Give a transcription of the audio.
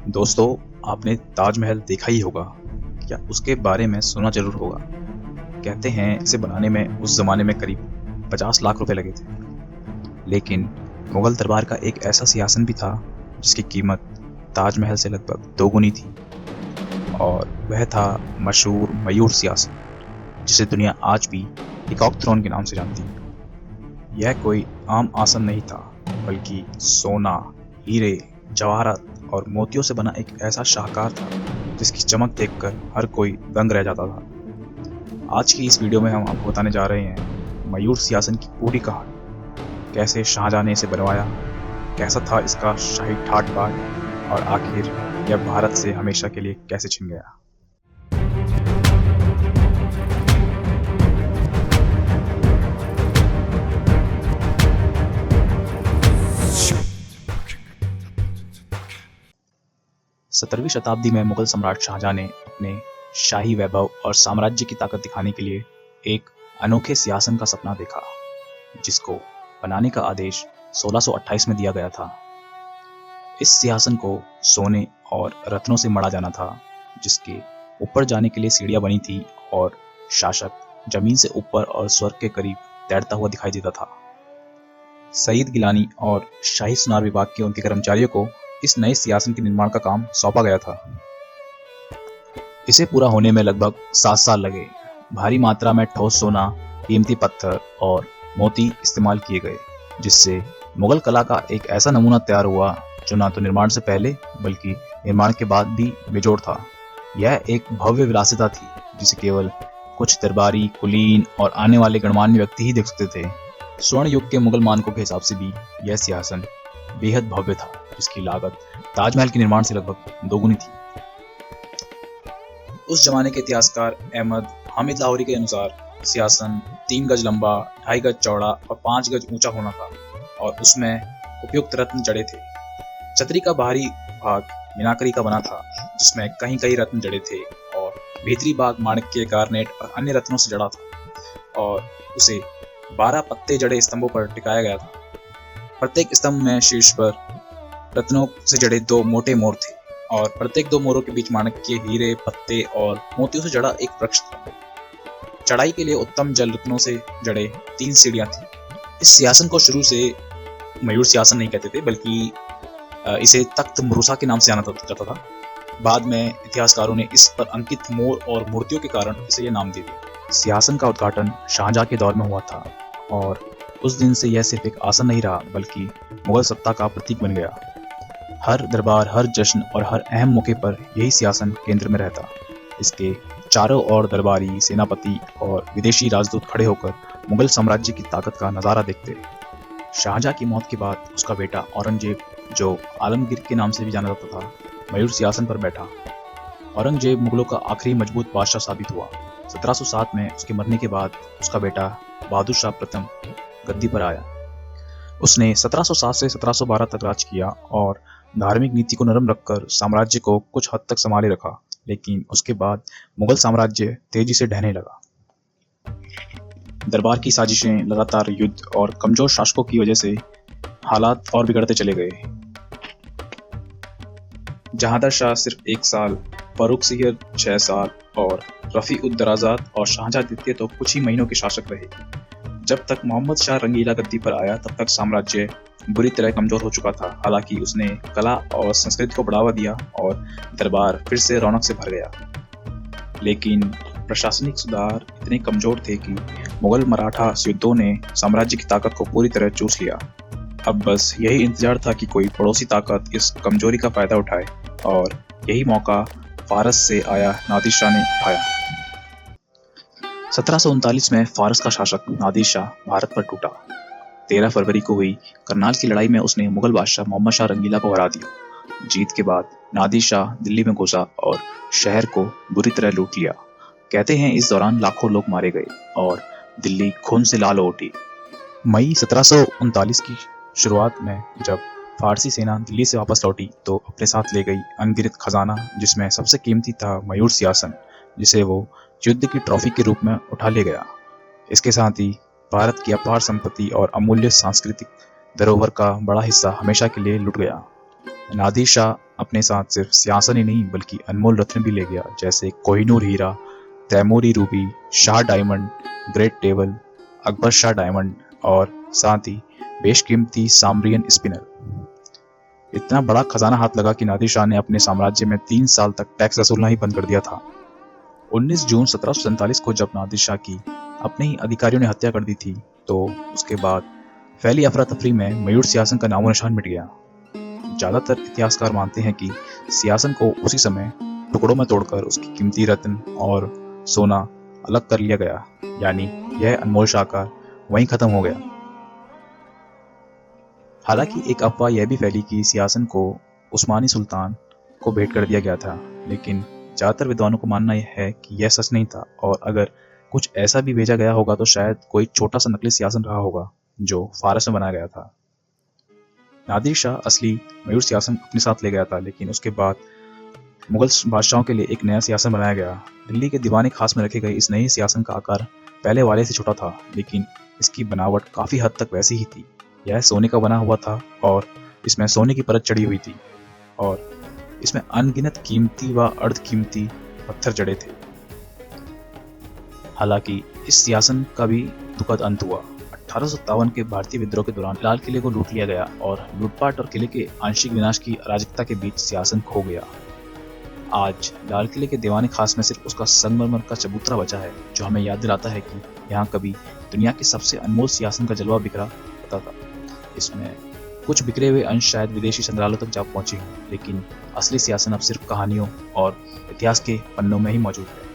दोस्तों, आपने ताजमहल देखा ही होगा या उसके बारे में सुना जरूर होगा। कहते हैं इसे बनाने में उस जमाने में करीब 50 लाख रुपए लगे थे। लेकिन मुगल दरबार का एक ऐसा सिंहासन भी था जिसकी कीमत ताजमहल से लगभग दोगुनी थी, और वह था मशहूर मयूर सिंहासन, जिसे दुनिया आज भी पीकॉक थ्रोन के नाम से जानती है। यह कोई आम आसन नहीं था, बल्कि सोना, हीरे, जवाहरात और मोतियों से बना एक ऐसा शाहकार था जिसकी चमक देखकर हर कोई दंग रह जाता था। आज की इस वीडियो में हम आपको बताने जा रहे हैं मयूर सिंहासन की पूरी कहानी। कैसे शाहजहां ने इसे बनवाया, कैसा था इसका शाही ठाट बाट, और आखिर यह भारत से हमेशा के लिए कैसे छिन गया। सत्रहवीं शताब्दी में मुगल सम्राट शाहजहां ने अपने शाही वैभव और साम्राज्य की ताकत दिखाने के लिए एक अनोखे सिंहासन का सपना देखा, जिसको बनाने का आदेश 1628 में दिया गया था। इस सिंहासन को सोने और रत्नों से मढ़ा जाना था, जिसके ऊपर जाने के लिए सीढ़ियां बनी थी, और शासक जमीन से ऊपर और स्वर्ग के करीब तैरता हुआ दिखाई देता था। सईद गिलानी और शाही सुनार विभाग के उनके कर्मचारियों को इस नए सिंहासन के निर्माण का काम सौंपा गया था। इसे पूरा होने में लगभग 7 साल लगे। भारी मात्रा में ठोस सोना, कीमती पत्थर और मोती इस्तेमाल किए गए, जिससे मुगल कला का एक ऐसा नमूना तैयार हुआ जो न तो निर्माण से पहले बल्कि निर्माण के बाद भी बेजोड़ था। यह एक भव्य विलासिता थी जिसे केवल कुछ दरबारी, कुलीन और आने वाले गणमान्य व्यक्ति ही देख सकते थे। स्वर्ण युग के मुगल मानकों के हिसाब से भी यह सिंहासन बेहद भव्य था, जिसकी लागत ताजमहल के निर्माण से लगभग दोगुनी थी। उस जमाने के इतिहासकार अहमद हामिद लाहौरी के अनुसार सिंहासन 3 गज लंबा, 2.5 गज चौड़ा और 5 गज ऊंचा होना था, और उसमें उपयुक्त रत्न जड़े थे। छतरी का बाहरी भाग मीनाकरी का बना था, जिसमें कहीं कहीं रत्न जड़े थे, और भीतरी भाग माणिक्य, गार्नेट और अन्य रत्नों से जड़ा था, और उसे 12 पत्ते जड़े स्तंभों पर टिकाया गया था। प्रत्येक स्तंभ में शीर्ष पर रत्नों से जड़े 2 मोटे मोर थे, और प्रत्येक 2 मोरों के बीच माणिक्य, हीरे, पत्ते और मोतियों से जड़ा एक वृक्ष था। चढ़ाई के लिए उत्तम जल रत्नों से जड़े 3 सीढ़ियां थी। इस सिंहासन को शुरू से मयूर सिंहासन नहीं कहते थे, बल्कि इसे तख्त मुरुसा के नाम से जाना जाता था। बाद में इतिहासकारों ने इस पर अंकित मोर और मूर्तियों के कारण इसे यह नाम दे दिया। सिंहासन का उद्घाटन शाहजहां के दौर में हुआ था, और उस दिन से यह सिर्फ एक आसन नहीं रहा, बल्कि मुगल सत्ता का प्रतीक बन गया। हर दरबार, हर जश्न और हर अहम मौके पर यही सिंहासन केंद्र में रहता। इसके चारों ओर दरबारी, सेनापति और विदेशी राजदूत खड़े होकर मुगल साम्राज्य की ताकत का नजारा देखते। शाहजहां की मौत के बाद उसका बेटा औरंगजेब, जो आलमगीर के नाम से भी जाना जाता था, मयूर सिंहासन पर बैठा। औरंगजेब मुगलों का आखिरी मजबूत बादशाह साबित हुआ। 1707 में उसके मरने के बाद उसका बेटा बहादुर शाह प्रथम गद्दी पर आया। उसने 1707 से 1712 तक राज किया और धार्मिक नीति को नरम रखकर साम्राज्य को कुछ हद तक संभाले रखा। लेकिन उसके बाद मुगल साम्राज्य तेजी से ढहने लगा। दरबार की साजिशें, लगातार युद्ध और कमजोर शासकों की वजह से हालात और बिगड़ते चले गए। जहांदर शाह सिर्फ 1 साल, फर्रुख सिंह 6 साल और रफी उद दराजात और शाहजहां द्वितीय तो कुछ ही महीनों के शासक रहे। जब तक मोहम्मद शाह रंगीला गद्दी पर आया, तब तक साम्राज्य बुरी तरह कमजोर हो चुका था। हालांकि उसने कला और संस्कृति को बढ़ावा दिया और दरबार फिर से रौनक से भर गया। लेकिन प्रशासनिक सुधार इतने कमजोर थे कि मुगल मराठा युद्धों ने साम्राज्य की ताकत को पूरी तरह चूस लिया। अब बस यही इंतजार था कि कोई पड़ोसी ताकत इस कमजोरी का फायदा उठाए, और यही मौका फारस से आया नादिर शाह ने उठाया। 1739 में फारस का शासक नादिर शाह भारत पर टूटा। 13 फरवरी को हुई करनाल की लड़ाई में उसने मुगल बादशाह मोहम्मद शाह रंगीला को हरा दिया। जीत के बाद नादिर शाह दिल्ली में घुसा और शहर को बुरी तरह लूट लिया। कहते हैं इस दौरान लाखों लोग मारे गए और दिल्ली खून से लाल हो उठी। मई 1739 की शुरुआत में जब फारसी सेना दिल्ली से वापस लौटी, तो अपने साथ ले गई अनगिनत खजाना, जिसमें सबसे कीमती था मयूर सिंहासन, जिसे वो युद्ध की ट्रॉफी के रूप में उठा ले गया। इसके साथ ही भारत की अपार संपत्ति और अमूल्य सांस्कृतिक धरोहर का बड़ा हिस्सा हमेशा के लिए लुट गया। नादिर शाह अपने साथ सिर्फ सिंहासन ही नहीं बल्कि अनमोल रत्न भी ले गया, जैसे कोहिनूर हीरा, Taimuri ruby, Shah diamond, great table, Akbar Shah diamond और साथ ही बेशकीमती सामरियन स्पिनर। इतना बड़ा खजाना हाथ लगा कि नादिर शाह ने अपने साम्राज्य में 3 साल तक टैक्स वसूलना ही बंद कर दिया था। 19 जून 1747 को जब नादिर शाह की अपने ही अधिकारियों ने हत्या कर दी थी, तो उसके बाद फैली अफरा तफरी में मयूर सिंहासन का नामो निशान मिट गया। ज्यादातर इतिहासकार मानते हैं कि सिंहासन को उसी समय टुकड़ों में तोड़कर उसकी कीमती रत्न और सोना अलग कर लिया गया, यानी यह अनमोल शाहकार वहीं खत्म हो गया। हालांकि एक अफवाह यह भी फैली कि सिंहासन को उस्मानी सुल्तान को भेंट कर दिया गया था, लेकिन ज्यादातर विद्वानों को मानना यह है कि यह सच नहीं था, और अगर कुछ ऐसा भी भेजा गया होगा तो शायद कोई छोटा सा नकली सिंहासन रहा होगा जो फारस में बनाया गया था। नादिर शाह असली मयूर सिंहासन अपने साथ ले गया था, लेकिन उसके बाद मुगल बादशाहों के लिए एक नया सिंहासन बनाया गया। दिल्ली के दीवाने खास में रखे गए इस नए सिंहासन का आकार पहले वाले से छोटा था, लेकिन इसकी बनावट काफी हद तक वैसी ही थी। यह सोने का बना हुआ था और इसमें सोने की परत चढ़ी हुई थी, और इसमें अनगिनत कीमती व अर्ध कीमती पत्थर जड़े थे। हालांकि इस सिंहासन का भी दुखद अंत हुआ। 1857 के भारतीय विद्रोह के दौरान लाल किले को लूट लिया गया और लूटपाट और किले के आंशिक विनाश की अराजकता के बीच सिंहासन खो गया। आज लाल किले के दीवाने खास में सिर्फ उसका संगमरमर का चबूतरा बचा है, जो हमें याद दिलाता है कि यहाँ कभी दुनिया के सबसे अनमोल सिंहासन का जलवा बिखरा होता था। इसमें कुछ बिखरे हुए अंश शायद विदेशी संग्रहालयों तक जा पहुंचे हों, लेकिन असली सिंहासन अब सिर्फ कहानियों और इतिहास के पन्नों में ही मौजूद है।